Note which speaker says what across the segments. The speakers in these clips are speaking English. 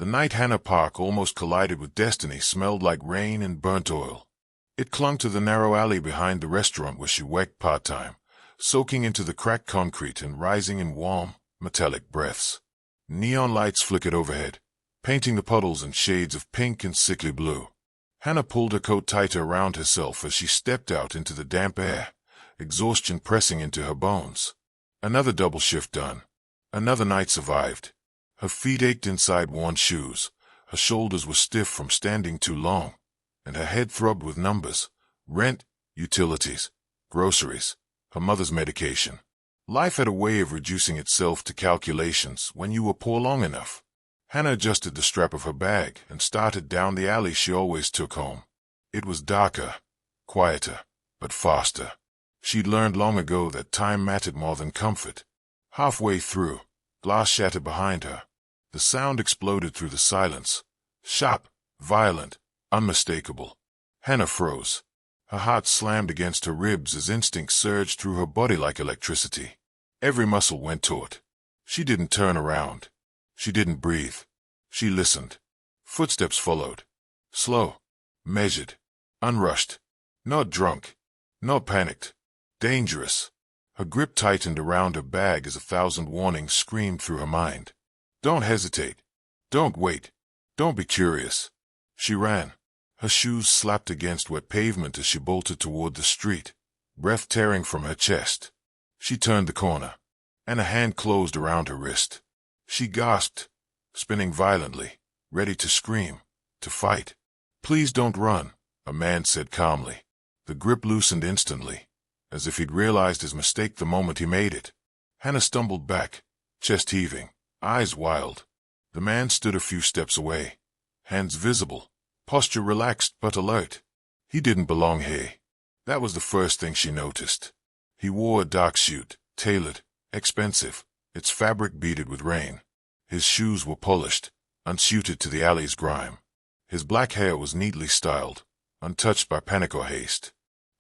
Speaker 1: The night Hannah Park almost collided with destiny smelled like rain and burnt oil. It clung to the narrow alley behind the restaurant where she worked part-time, soaking into the cracked concrete and rising in warm, metallic breaths. Neon lights flickered overhead, painting the puddles in shades of pink and sickly blue. Hannah pulled her coat tighter around herself as she stepped out into the damp air, exhaustion pressing into her bones. Another double shift done. Another night survived. Her feet ached inside worn shoes, her shoulders were stiff from standing too long, and her head throbbed with numbers: rent, utilities, groceries, her mother's medication. Life had a way of reducing itself to calculations when you were poor long enough. Hannah adjusted the strap of her bag and started down the alley she always took home. It was darker, quieter, but faster. She'd learned long ago that time mattered more than comfort. Halfway through, glass shattered behind her. The sound exploded through the silence. Sharp, violent, unmistakable. Hannah froze. Her heart slammed against her ribs as instinct surged through her body like electricity. Every muscle went taut. She didn't turn around. She didn't breathe. She listened. Footsteps followed. Slow, measured, unrushed. Not drunk, not panicked. Dangerous. Her grip tightened around her bag as 1,000 warnings screamed through her mind. Don't hesitate. Don't wait. Don't be curious. She ran. Her shoes slapped against wet pavement as she bolted toward the street, breath tearing from her chest. She turned the corner, and a hand closed around her wrist. She gasped, spinning violently, ready to scream, to fight. "Please don't run," a man said calmly. The grip loosened instantly, as if he'd realized his mistake the moment he made it. Hannah stumbled back, chest heaving, eyes wild. The man stood a few steps away, hands visible, posture relaxed but alert. He didn't belong here. That was the first thing she noticed. He wore a dark suit, tailored, expensive, its fabric beaded with rain. His shoes were polished, unsuited to the alley's grime. His black hair was neatly styled, untouched by panic or haste.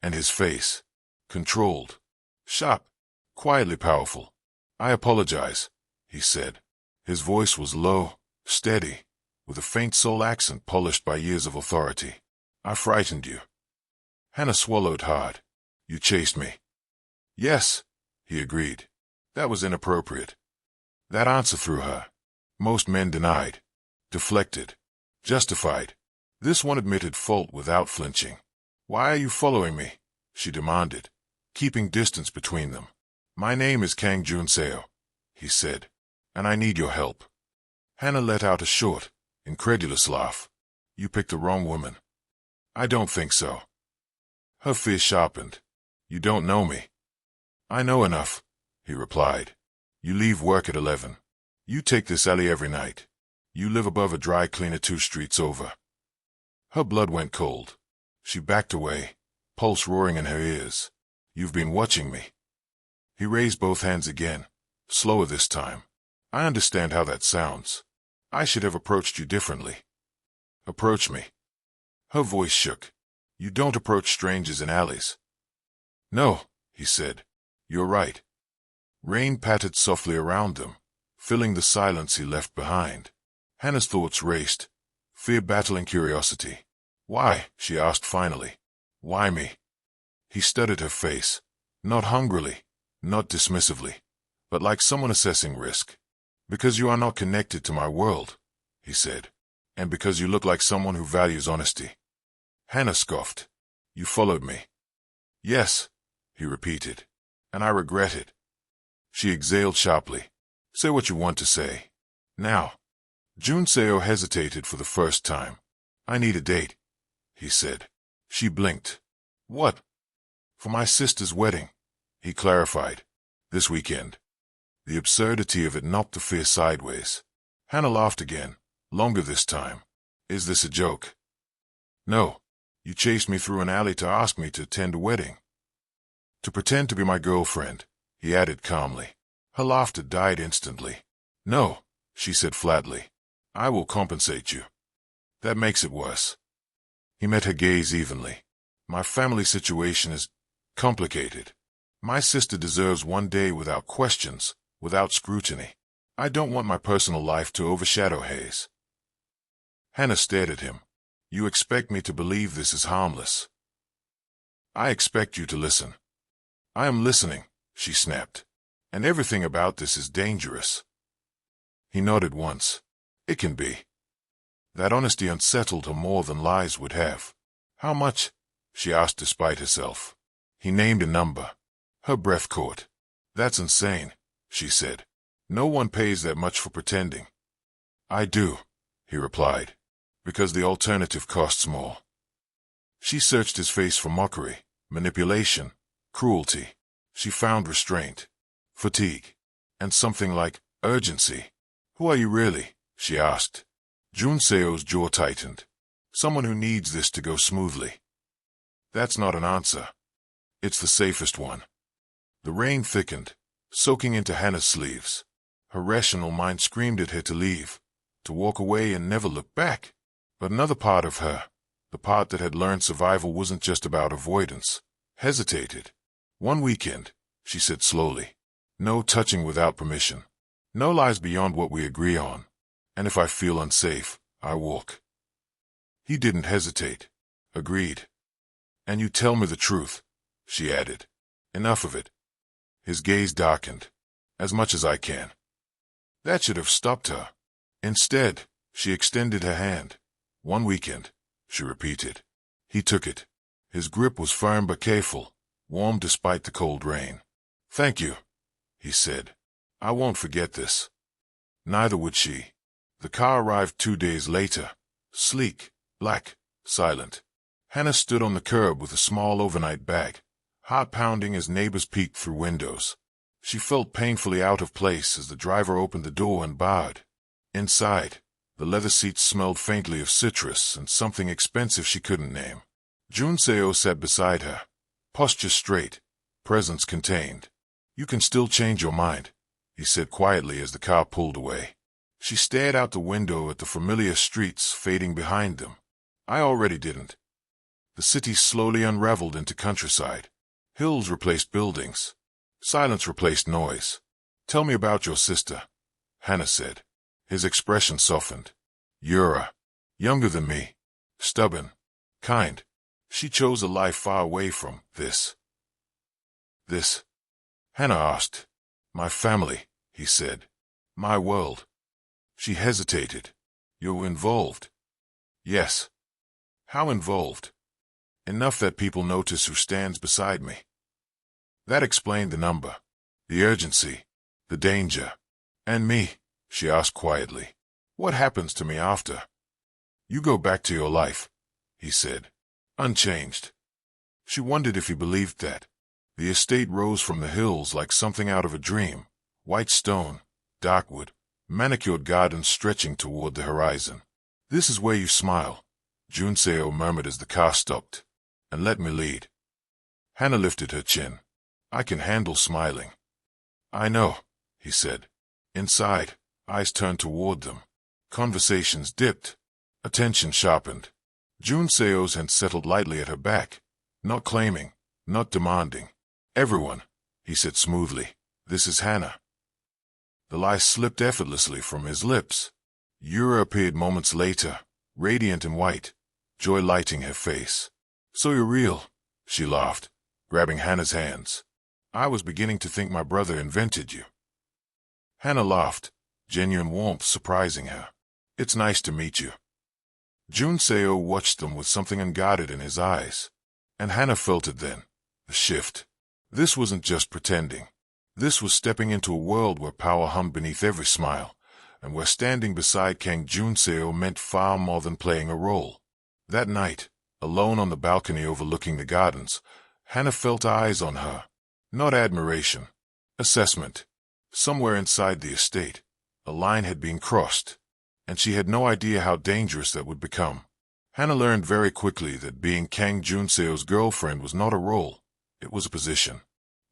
Speaker 1: And his face, controlled, sharp, quietly powerful. "I apologize," he said. His voice was low, steady, with a faint soul accent polished by years of authority. "I frightened you." Hannah swallowed hard. "You chased me." "Yes," he agreed. That was inappropriate. That answer threw her. Most men denied, deflected, justified. This one admitted fault without flinching. "Why are you following me?" she demanded, keeping distance between them. "My name is Kang Junseo," he said, "and I need your help." Hannah let out a short, incredulous laugh. "You picked the wrong woman." "I don't think so." Her fear sharpened. "You don't know me." "I know enough," he replied. "You leave work at 11. You take this alley every night. You live above a dry cleaner 2 streets over." Her blood went cold. She backed away, pulse roaring in her ears. "You've been watching me." He raised both hands again, slower this time. "I understand how that sounds. I should have approached you differently." "Approach me?" Her voice shook. "You don't approach strangers in alleys." "No," he said. "You're right." Rain pattered softly around them, filling the silence he left behind. Hannah's thoughts raced, fear battling curiosity. "Why?" she asked finally. "Why me?" He studied her face, not hungrily, not dismissively, but like someone assessing risk. "Because you are not connected to my world," he said, "and because you look like someone who values honesty." Hannah scoffed. "You followed me." "Yes," he repeated, "and I regret it." She exhaled sharply. "Say what you want to say. Now." Junseo hesitated for the first time. "I need a date," he said. She blinked. "What?" "For my sister's wedding," he clarified. "This weekend." The absurdity of it knocked the fear sideways. Hannah laughed again, longer this time. "Is this a joke?" "No. You chased me through an alley to ask me to attend a wedding." "To pretend to be my girlfriend," he added calmly. Her laughter died instantly. "No," she said flatly. "I will compensate you." "That makes it worse." He met her gaze evenly. "My family situation is complicated. My sister deserves one day without questions, without scrutiny. I don't want my personal life to overshadow hers." Hannah stared at him. You expect me to believe this is harmless? I expect you to listen. I am listening, she snapped. And everything about this is dangerous. He nodded once. It can be. That honesty unsettled her more than lies would have. How much? She asked despite herself. He named a number. Her breath caught. That's insane, she said. No one pays that much for pretending. I do, he replied, because the alternative costs more. She searched his face for mockery, manipulation, cruelty. She found restraint, fatigue, and something like urgency. Who are you really? She asked. Junseo's jaw tightened. Someone who needs this to go smoothly. That's not an answer. It's the safest one. The rain thickened, soaking into Hannah's sleeves. Her rational mind screamed at her to leave, to walk away and never look back. But another part of her, the part that had learned survival wasn't just about avoidance, hesitated. One weekend, she said slowly. No touching without permission. No lies beyond what we agree on. And if I feel unsafe, I walk. He didn't hesitate. Agreed. And you tell me the truth, she added. Enough of it. His gaze darkened. As much as I can. That should have stopped her. Instead, she extended her hand. One weekend, she repeated. He took it. His grip was firm but careful, warm despite the cold rain. Thank you, he said. I won't forget this. Neither would she. The car arrived 2 days later, sleek, black, silent. Hannah stood on the curb with a small overnight bag, heart pounding as neighbors peeked through windows. She felt painfully out of place as the driver opened the door and bowed. Inside, the leather seats smelled faintly of citrus and something expensive she couldn't name. Junseo sat beside her, posture straight, presence contained. You can still change your mind, he said quietly as the car pulled away. She stared out the window at the familiar streets fading behind them. I already didn't. The city slowly unraveled into countryside. Hills replaced buildings. Silence replaced noise. Tell me about your sister, Hannah said. His expression softened. You're younger than me. Stubborn. Kind. She chose a life far away from this. This? Hannah asked. My family, he said. My world. She hesitated. You're involved? Yes. How involved? Enough that people notice who stands beside me. That explained the number, the urgency, the danger. And me, she asked quietly. What happens to me after? You go back to your life, he said, unchanged. She wondered if he believed that. The estate rose from the hills like something out of a dream. White stone, dark wood, manicured gardens stretching toward the horizon. This is where you smile, Junseo murmured as the car stopped. And let me lead. Hannah lifted her chin. I can handle smiling. I know, he said. Inside, eyes turned toward them. Conversations dipped. Attention sharpened. Junseo's hand settled lightly at her back. Not claiming, not demanding. Everyone, he said smoothly. This is Hannah. The lie slipped effortlessly from his lips. Yura appeared moments later, radiant and white, joy lighting her face. So you're real, she laughed, grabbing Hannah's hands. I was beginning to think my brother invented you. Hannah laughed, genuine warmth surprising her. It's nice to meet you. Junseo watched them with something unguarded in his eyes. And Hannah felt it then, the shift. This wasn't just pretending. This was stepping into a world where power hummed beneath every smile, and where standing beside Kang Junseo meant far more than playing a role. That night, alone on the balcony overlooking the gardens, Hannah felt eyes on her. Not admiration. Assessment. Somewhere inside the estate, a line had been crossed, and she had no idea how dangerous that would become. Hannah learned very quickly that being Kang Junseo's girlfriend was not a role, it was a position.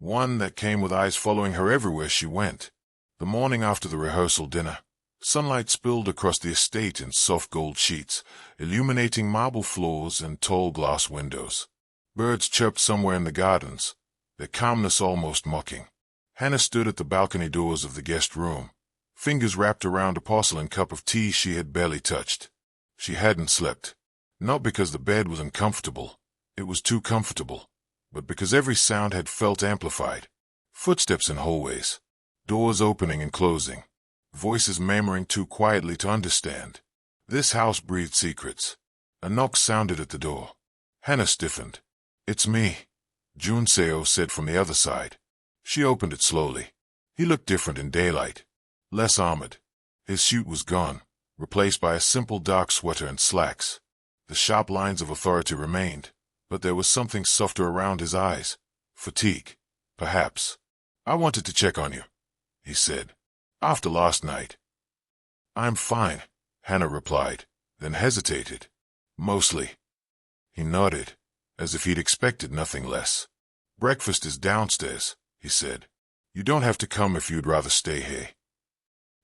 Speaker 1: One that came with eyes following her everywhere she went. The morning after the rehearsal dinner, sunlight spilled across the estate in soft gold sheets, illuminating marble floors and tall glass windows. Birds chirped somewhere in the gardens, their calmness almost mocking. Hannah stood at the balcony doors of the guest room, fingers wrapped around a porcelain cup of tea she had barely touched. She hadn't slept. Not because the bed was uncomfortable. It was too comfortable. But because every sound had felt amplified. Footsteps in hallways. Doors opening and closing. Voices murmuring too quietly to understand. This house breathed secrets. A knock sounded at the door. Hannah stiffened. "It's me," Junseo said from the other side. She opened it slowly. He looked different in daylight. Less armored. His suit was gone, replaced by a simple dark sweater and slacks. The sharp lines of authority remained, but there was something softer around his eyes. Fatigue, perhaps. "I wanted to check on you," he said. "After last night." "I'm fine," Hannah replied, then hesitated. "Mostly." He nodded, as if he'd expected nothing less. "Breakfast is downstairs," he said. "You don't have to come if you'd rather stay here."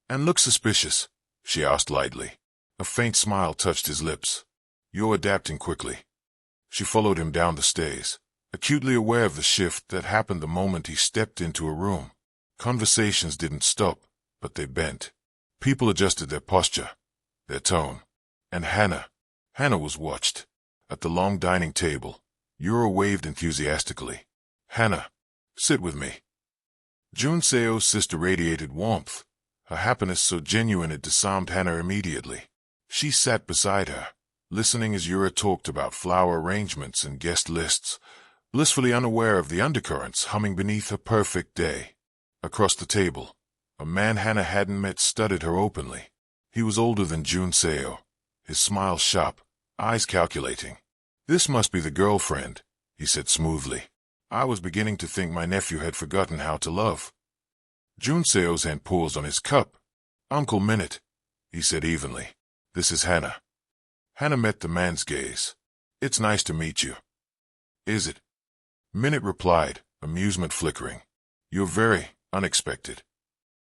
Speaker 1: "And look suspicious?" she asked lightly. A faint smile touched his lips. "You're adapting quickly." She followed him down the stairs, acutely aware of the shift that happened the moment he stepped into a room. Conversations didn't stop, but they bent. People adjusted their posture, their tone. And Hannah was watched. At the long dining table, Yura waved enthusiastically. "Hannah, sit with me." Junseo's sister radiated warmth, her happiness so genuine it disarmed Hannah immediately. She sat beside her, listening as Yura talked about flower arrangements and guest lists, blissfully unaware of the undercurrents humming beneath her perfect day. Across the table, a man Hannah hadn't met studied her openly. He was older than Junseo, his smile sharp, eyes calculating. "This must be the girlfriend," he said smoothly. "I was beginning to think my nephew had forgotten how to love." Junseo's hand paused on his cup. "Uncle Minute," he said evenly. "This is Hannah." Hannah met the man's gaze. "It's nice to meet you." "Is it?" Minute replied, amusement flickering. "You're very unexpected."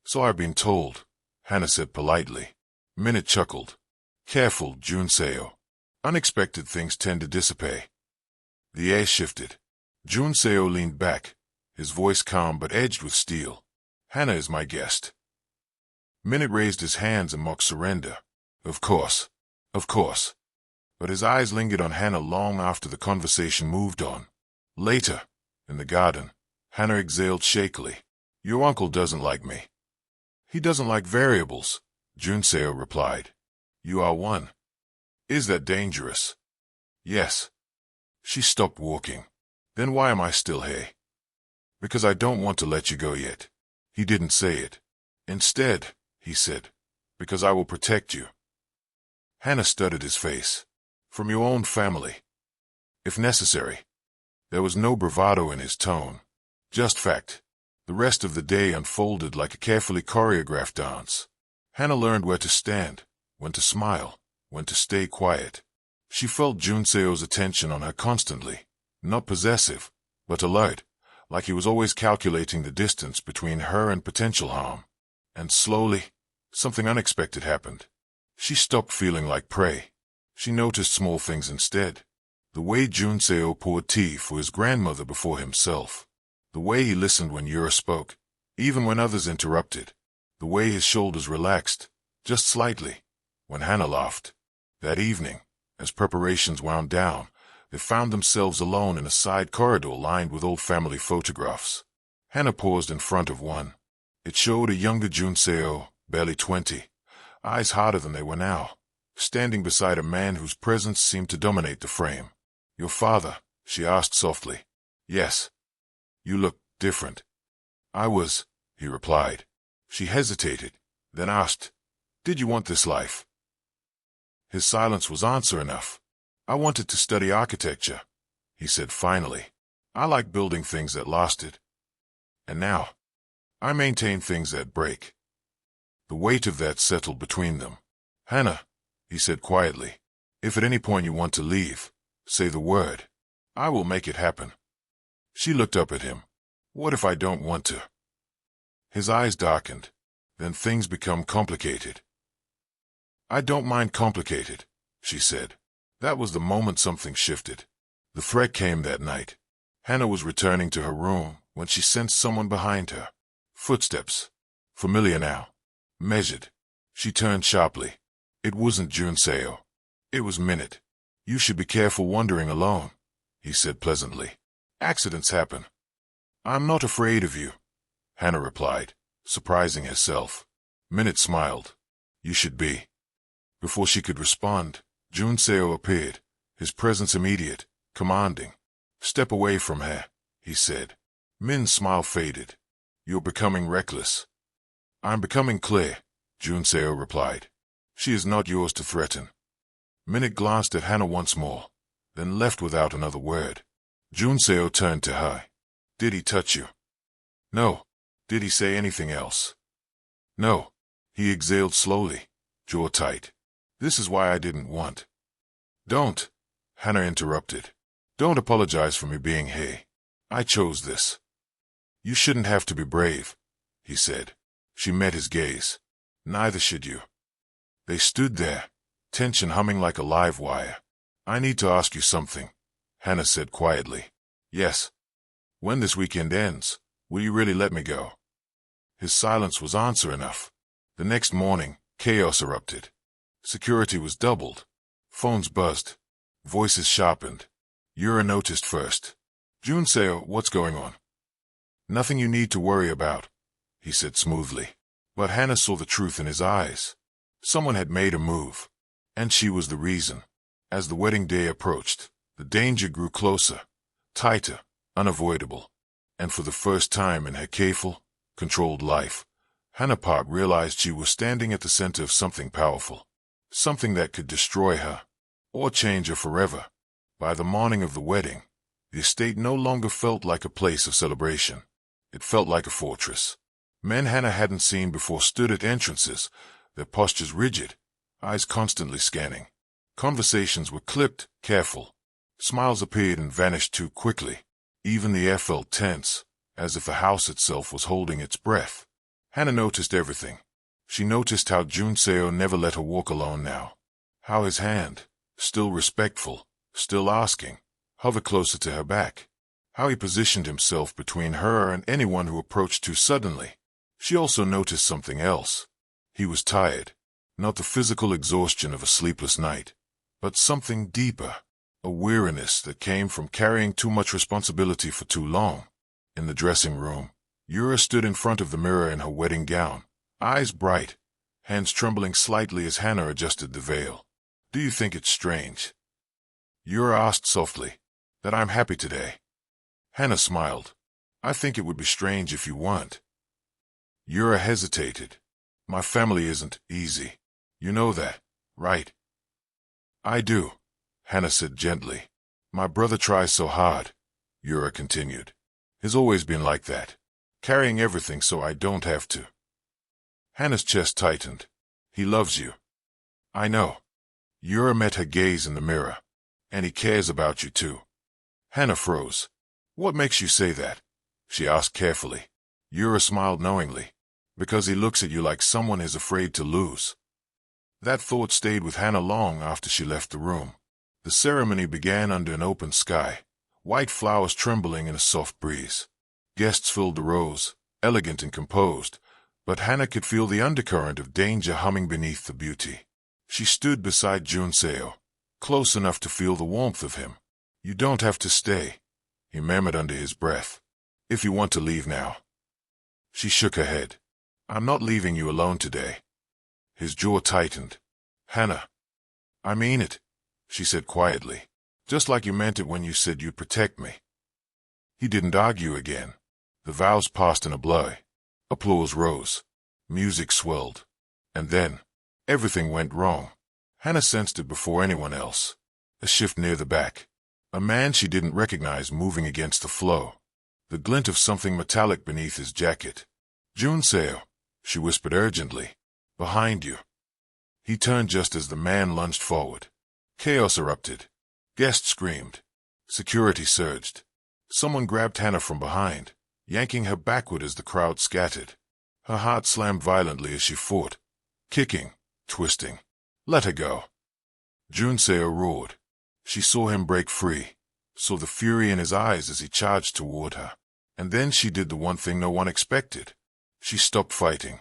Speaker 1: "So I've been told," Hannah said politely. Minute chuckled. "Careful, Junseo. Unexpected things tend to dissipate." The air shifted. Junseo leaned back, his voice calm but edged with steel. "Hannah is my guest." Minute raised his hands in mock surrender. Of course. Of course." But his eyes lingered on Hannah long after the conversation moved on. Later, in the garden, Hannah exhaled shakily. "Your uncle doesn't like me." "He doesn't like variables," Junseo replied. "You are one." "Is that dangerous?" "Yes." She stopped walking. "Then why am I still here?" "Because I don't want to let you go yet." He didn't say it. "Instead," he said, "because I will protect you." Hannah studied his face. "From your own family." "If necessary." There was no bravado in his tone. Just fact. The rest of the day unfolded like a carefully choreographed dance. Hannah learned where to stand, when to smile, when to stay quiet. She felt Junseo's attention on her constantly, not possessive, but alert, like he was always calculating the distance between her and potential harm. And slowly, something unexpected happened. She stopped feeling like prey. She noticed small things instead. The way Junseo poured tea for his grandmother before himself. The way he listened when Yura spoke, even when others interrupted. The way his shoulders relaxed, just slightly, when Hannah laughed. That evening, as preparations wound down, they found themselves alone in a side corridor lined with old family photographs. Hannah paused in front of one. It showed a younger Junseo, barely 20, eyes harder than they were now, standing beside a man whose presence seemed to dominate the frame. "Your father?" she asked softly. "Yes." "You look different." "I was," he replied. She hesitated, then asked, "Did you want this life?" His silence was answer enough. "I wanted to study architecture," he said finally. "I like building things that lasted. And now, I maintain things that break." The weight of that settled between them. "Hannah," he said quietly, "if at any point you want to leave, say the word. I will make it happen." She looked up at him. "What if I don't want to?" His eyes darkened. "Then things become complicated." "I don't mind complicated," she said. That was the moment something shifted. The threat came that night. Hannah was returning to her room when she sensed someone behind her. Footsteps. Familiar now. Measured. She turned sharply. It wasn't Junseo. It was Minute. "You should be careful wandering alone," he said pleasantly. "Accidents happen." "I'm not afraid of you," Hannah replied, surprising herself. Minute smiled. "You should be." Before she could respond, Junseo appeared, his presence immediate, commanding. "Step away from her," he said. Min's smile faded. "You're becoming reckless." "I'm becoming clear," Junseo replied. "She is not yours to threaten." Minute glanced at Hannah once more, then left without another word. Junseo turned to her. "Did he touch you?" "No." "Did he say anything else?" "No." He exhaled slowly, jaw tight. "This is why I didn't want." "Don't," Hannah interrupted. "Don't apologize for me being here. I chose this." "You shouldn't have to be brave," he said. She met his gaze. "Neither should you." They stood there, tension humming like a live wire. "I need to ask you something," Hannah said quietly. "Yes." "When this weekend ends, will you really let me go?" His silence was answer enough. The next morning, chaos erupted. Security was doubled. Phones buzzed. Voices sharpened. Yura noticed first. "Junseo, what's going on?" "Nothing you need to worry about," he said smoothly. But Hannah saw the truth in his eyes. Someone had made a move, and she was the reason. As the wedding day approached, the danger grew closer, tighter, unavoidable. And for the first time in her careful, controlled life, Hannah Park realized she was standing at the center of something powerful, something that could destroy her, or change her forever. By the morning of the wedding, the estate no longer felt like a place of celebration. It felt like a fortress. Men Hannah hadn't seen before stood at entrances, their postures rigid, eyes constantly scanning. Conversations were clipped, careful. Smiles appeared and vanished too quickly. Even the air felt tense, as if the house itself was holding its breath. Hannah noticed everything. She noticed how Junseo never let her walk alone now. How his hand, still respectful, still asking, hovered closer to her back. How he positioned himself between her and anyone who approached too suddenly. She also noticed something else. He was tired. Not the physical exhaustion of a sleepless night, but something deeper. A weariness that came from carrying too much responsibility for too long. In the dressing room, Yura stood in front of the mirror in her wedding gown, eyes bright, hands trembling slightly as Hannah adjusted the veil. "Do you think it's strange?" Yura asked softly. "That I'm happy today?" Hannah smiled. "I think it would be strange if you weren't." Yura hesitated. "My family isn't easy. You know that, right?" "I do," Hannah said gently. "My brother tries so hard," Yura continued. "He's always been like that, carrying everything so I don't have to." Hannah's chest tightened. "He loves you." "I know." Yura met her gaze in the mirror. "And he cares about you too." Hannah froze. "What makes you say that?" she asked carefully. Yura smiled knowingly. "Because he looks at you like someone is afraid to lose." That thought stayed with Hannah long after she left the room. The ceremony began under an open sky, white flowers trembling in a soft breeze. Guests filled the rows, elegant and composed, but Hannah could feel the undercurrent of danger humming beneath the beauty. She stood beside Junseo, close enough to feel the warmth of him. "You don't have to stay," he murmured under his breath. "If you want to leave now." She shook her head. "I'm not leaving you alone today." His jaw tightened. "Hannah." "I mean it," she said quietly. "Just like you meant it when you said you'd protect me." He didn't argue again. The vows passed in a blur. Applause rose. Music swelled. And then, everything went wrong. Hannah sensed it before anyone else. A shift near the back. A man she didn't recognize moving against the flow. The glint of something metallic beneath his jacket. "Junseo," she whispered urgently. "Behind you." He turned just as the man lunged forward. Chaos erupted. Guests screamed. Security surged. Someone grabbed Hannah from behind, yanking her backward as the crowd scattered. Her heart slammed violently as she fought, kicking, twisting. "Let her go." Junseo roared. She saw him break free, saw the fury in his eyes as he charged toward her. And then she did the one thing no one expected. She stopped fighting.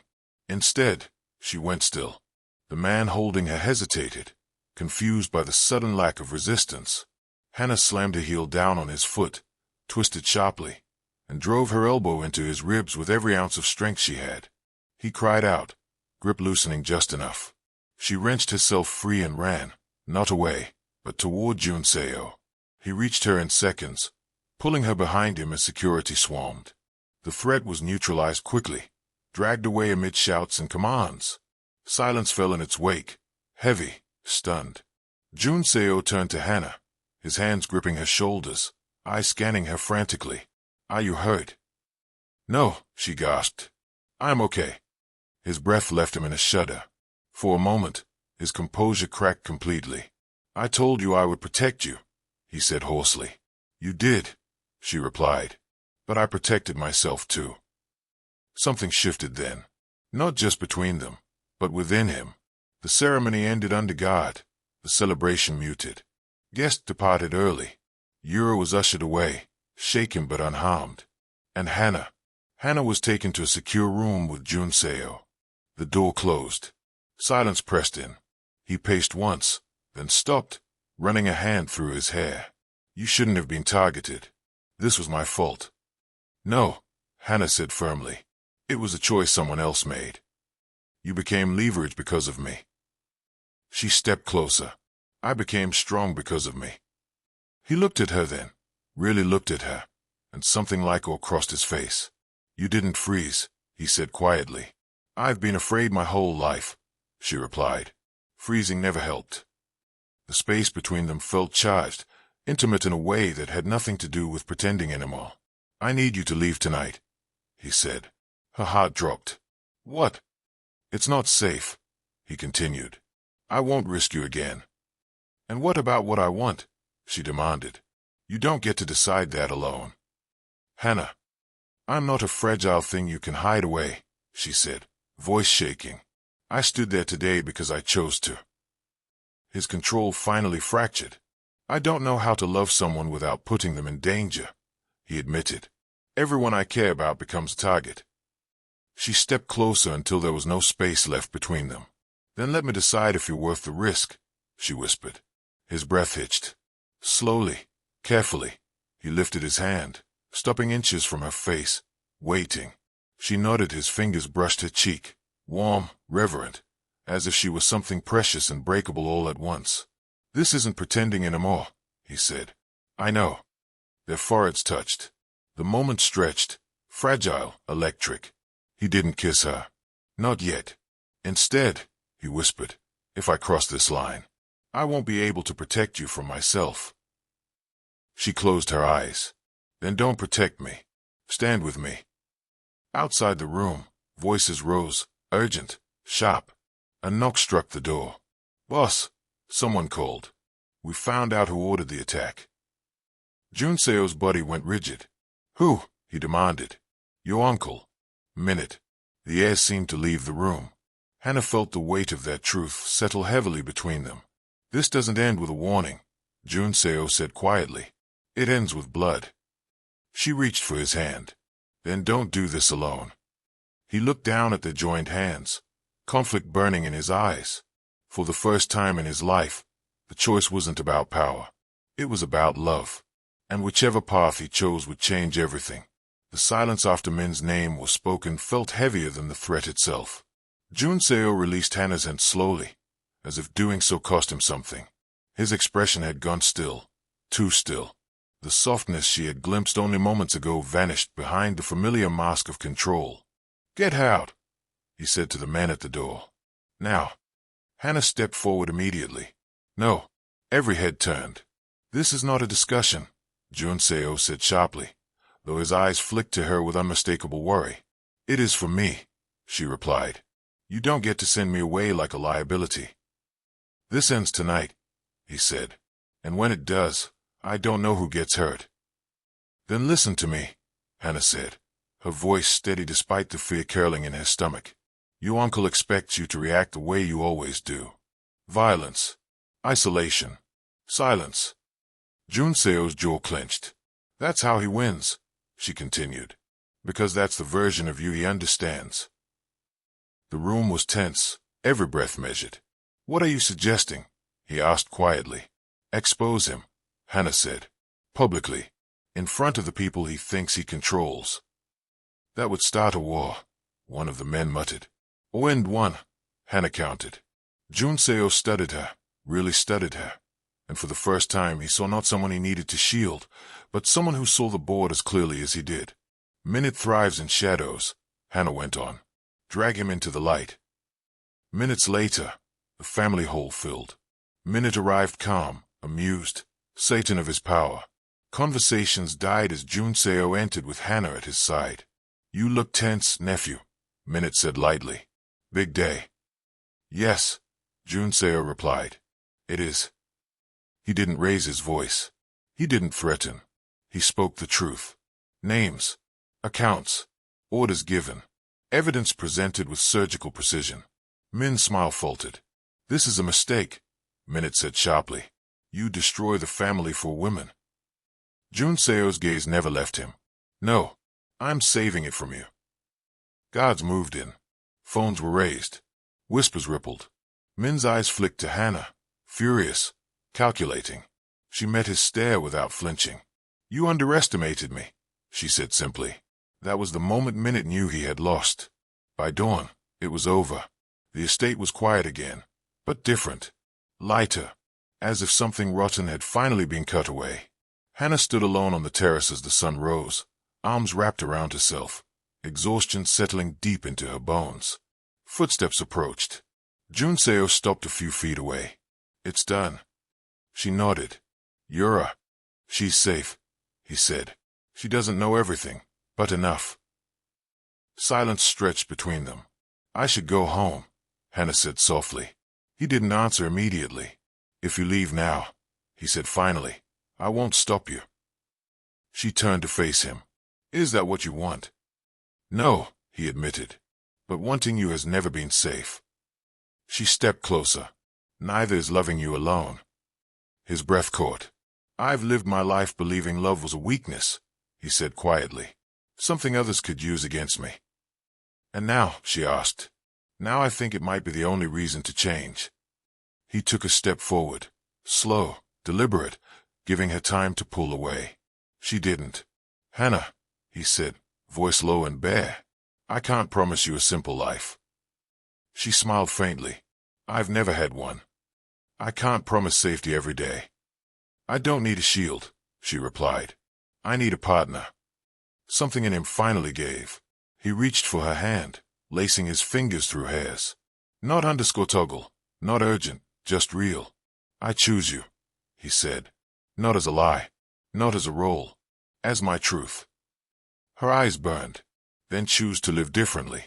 Speaker 1: Instead, she went still. The man holding her hesitated, confused by the sudden lack of resistance. Hannah slammed a heel down on his foot, twisted sharply, and drove her elbow into his ribs with every ounce of strength she had. He cried out, grip loosening just enough. She wrenched herself free and ran, not away, but toward Junseo. He reached her in seconds, pulling her behind him as security swarmed. The threat was neutralized quickly, dragged away amid shouts and commands. Silence fell in its wake, heavy, stunned. Junseo turned to Hannah, his hands gripping her shoulders, eyes scanning her frantically. "Are you hurt?" "No," she gasped. "I'm okay." His breath left him in a shudder. For a moment, his composure cracked completely. "I told you I would protect you," he said hoarsely. "You did," she replied. "But I protected myself too." Something shifted then. Not just between them, but within him. The ceremony ended under guard. The celebration muted. Guests departed early. Yura was ushered away, shaken but unharmed. And Hannah was taken to a secure room with Junseo. The door closed. Silence pressed in. He paced once, then stopped, running a hand through his hair. "You shouldn't have been targeted. This was my fault." "No," Hannah said firmly. "It was a choice someone else made. You became leverage because of me." She stepped closer. "I became strong because of me." He looked at her then, really looked at her, and something like awe crossed his face. "You didn't freeze," he said quietly. "I've been afraid my whole life," she replied. Freezing never helped. The space between them felt charged, intimate in a way that had nothing to do with pretending anymore. "I need you to leave tonight," he said. Her heart dropped. "What?" "It's not safe," he continued. "I won't risk you again." "And what about what I want?" she demanded. "You don't get to decide that alone." "Hannah, I'm not a fragile thing you can hide away," she said, voice shaking. "I stood there today because I chose to." His control finally fractured. "I don't know how to love someone without putting them in danger," he admitted. "Everyone I care about becomes a target." She stepped closer until there was no space left between them. "Then let me decide if you're worth the risk," she whispered. His breath hitched. Slowly, carefully, he lifted his hand, stopping inches from her face, waiting. She nodded. His fingers brushed her cheek, warm, reverent, as if she was something precious and breakable all at once. "This isn't pretending anymore," he said. "I know." Their foreheads touched. The moment stretched, fragile, electric. He didn't kiss her. Not yet. "Instead," he whispered, "if I cross this line, I won't be able to protect you from myself." She closed her eyes. "Then don't protect me. Stand with me." Outside the room, voices rose, urgent, sharp. A knock struck the door. "Boss," someone called. "We found out who ordered the attack." Junseo's body went rigid. "Who?" he demanded. "Your uncle." Minute. The air seemed to leave the room. Hannah felt the weight of that truth settle heavily between them. "This doesn't end with a warning," Junseo said quietly. "It ends with blood." She reached for his hand. "Then don't do this alone." He looked down at their joined hands, conflict burning in his eyes. For the first time in his life, the choice wasn't about power. It was about love. And whichever path he chose would change everything. The silence after Min's name was spoken felt heavier than the threat itself. Junseo released Hannah's hand slowly, as if doing so cost him something. His expression had gone still, too still. The softness she had glimpsed only moments ago vanished behind the familiar mask of control. "Get out," he said to the man at the door. "Now." Hannah stepped forward immediately. "No." Every head turned. "This is not a discussion," Junseo said sharply, though his eyes flicked to her with unmistakable worry. "It is for me," she replied. "You don't get to send me away like a liability." "This ends tonight," he said. "And when it does, I don't know who gets hurt." "Then listen to me," Hannah said, her voice steady despite the fear curling in her stomach. "Your uncle expects you to react the way you always do. Violence. Isolation. Silence." Junseo's jaw clenched. "That's how he wins," she continued. "Because that's the version of you he understands." The room was tense, every breath measured. "What are you suggesting?" he asked quietly. Expose him, Hannah said. Publicly. In front of the people he thinks he controls. That would start a war, one of the men muttered. Or end one, Hannah countered. Junseo studied her, really studied her. And for the first time he saw not someone he needed to shield, but someone who saw the board as clearly as he did. Minute thrives in shadows, Hannah went on. Drag him into the light. Minutes later, the family hall filled. Minute arrived calm, amused, Satan of his power. Conversations died as Junseo entered with Hannah at his side. You look tense, nephew, Minute said lightly. Big day. Yes, Junseo replied. It is. He didn't raise his voice. He didn't threaten. He spoke the truth. Names, accounts, orders given, evidence presented with surgical precision. Min's smile faltered. This is a mistake, Minute said sharply. You destroy the family for women. Junseo's gaze never left him. No, I'm saving it from you. Guards moved in. Phones were raised. Whispers rippled. Min's eyes flicked to Hannah, furious, calculating. She met his stare without flinching. You underestimated me, she said simply. That was the moment Minute knew he had lost. By dawn, it was over. The estate was quiet again, but different. Lighter, as if something rotten had finally been cut away. Hannah stood alone on the terrace as the sun rose, arms wrapped around herself, exhaustion settling deep into her bones. Footsteps approached. Junseo stopped a few feet away. It's done. She nodded. She's safe, he said. She doesn't know everything, but enough. Silence stretched between them. I should go home, Hannah said softly. He didn't answer immediately. If you leave now, he said finally, I won't stop you. She turned to face him. Is that what you want? No, he admitted. But wanting you has never been safe. She stepped closer. Neither is loving you alone. His breath caught. I've lived my life believing love was a weakness, he said quietly. Something others could use against me. And now, she asked. Now I think it might be the only reason to change. He took a step forward, slow, deliberate, giving her time to pull away. She didn't. Hannah, he said, voice low and bare. I can't promise you a simple life. She smiled faintly. I've never had one. I can't promise safety every day. I don't need a shield, she replied. I need a partner. Something in him finally gave. He reached for her hand, lacing his fingers through hers. Not _toggle, not urgent, just real. I choose you, he said. Not as a lie, not as a role, as my truth. Her eyes burned. Then choose to live differently.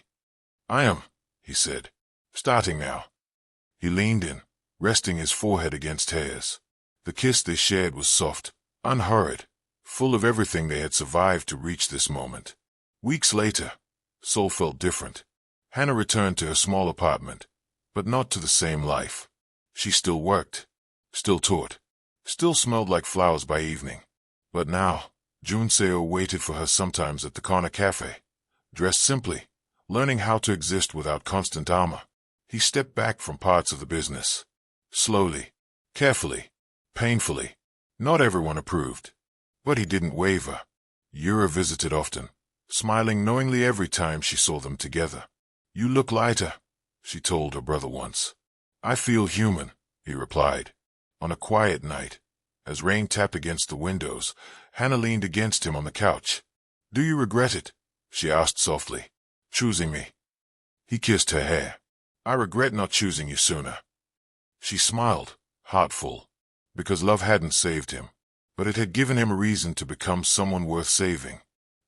Speaker 1: I am, he said. Starting now. He leaned in, resting his forehead against hers. The kiss they shared was soft, unhurried, full of everything they had survived to reach this moment. Weeks later, Seoul felt different. Hannah returned to her small apartment, but not to the same life. She still worked, still taught, still smelled like flowers by evening. But now, Junseo waited for her sometimes at the corner cafe, dressed simply, learning how to exist without constant armor. He stepped back from parts of the business. Slowly, carefully, painfully. Not everyone approved. But he didn't waver. Yura visited often, smiling knowingly every time she saw them together. You look lighter, she told her brother once. I feel human, he replied. On a quiet night, as rain tapped against the windows, Hannah leaned against him on the couch. Do you regret it? She asked softly. Choosing me. He kissed her hair. I regret not choosing you sooner. She smiled, heart full, because love hadn't saved him, but it had given him a reason to become someone worth saving.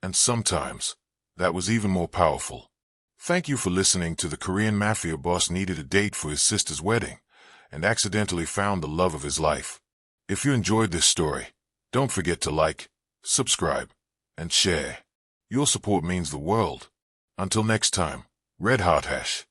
Speaker 1: And sometimes, that was even more powerful. Thank you for listening to The Korean Mafia Boss Needed a Date for his sister's wedding, and accidentally found the love of his life. If you enjoyed this story, don't forget to like, subscribe, and share. Your support means the world. Until next time, Red Heart Hash.